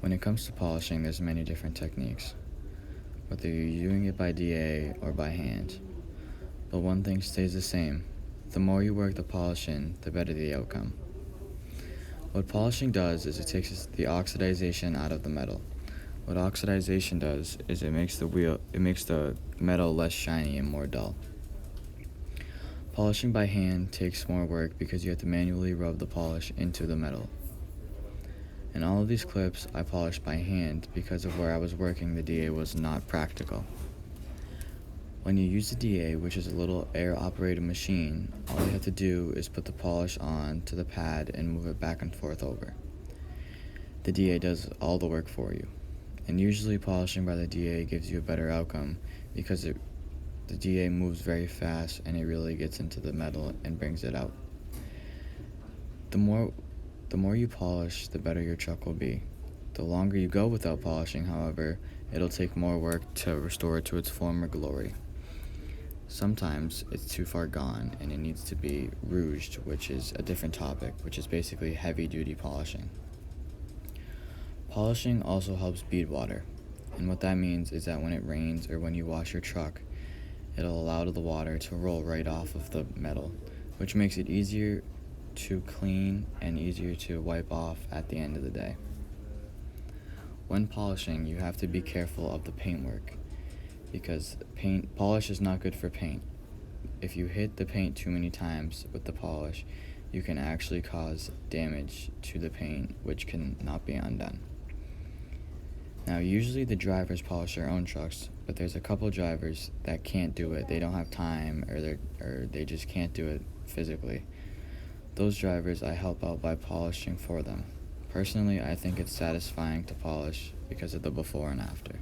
When it comes to polishing, there's many different techniques, whether you're doing it by DA or by hand. But one thing stays the same: the more you work the polish in, the better the outcome. What polishing does is it takes the oxidization out of the metal. What oxidization does is it makes the metal less shiny and more dull. Polishing by hand takes more work because you have to manually rub the polish into the metal. In all of these clips, I polished by hand because of where I was working. The DA was not practical. When you use the DA, which is a little air-operated machine, all you have to do is put the polish on to the pad and move it back and forth over. The DA does all the work for you, and usually polishing by the DA gives you a better outcome because the DA moves very fast and it really gets into the metal and brings it out. The more you polish, the better your truck will be. The longer you go without polishing, however, it'll take more work to restore it to its former glory. Sometimes it's too far gone and it needs to be rouged, which is a different topic, which is basically heavy-duty polishing. Polishing also helps bead water, and what that means is that when it rains or when you wash your truck, it'll allow the water to roll right off of the metal, which makes it easier to clean and easier to wipe off at the end of the day. When polishing, you have to be careful of the paintwork because polish is not good for paint. If you hit the paint too many times with the polish, you can actually cause damage to the paint, which can not be undone. Now, usually the drivers polish their own trucks, but there's a couple drivers that can't do it. They don't have time, or they just can't do it physically. Those drivers I help out by polishing for them. Personally, I think it's satisfying to polish because of the before and after.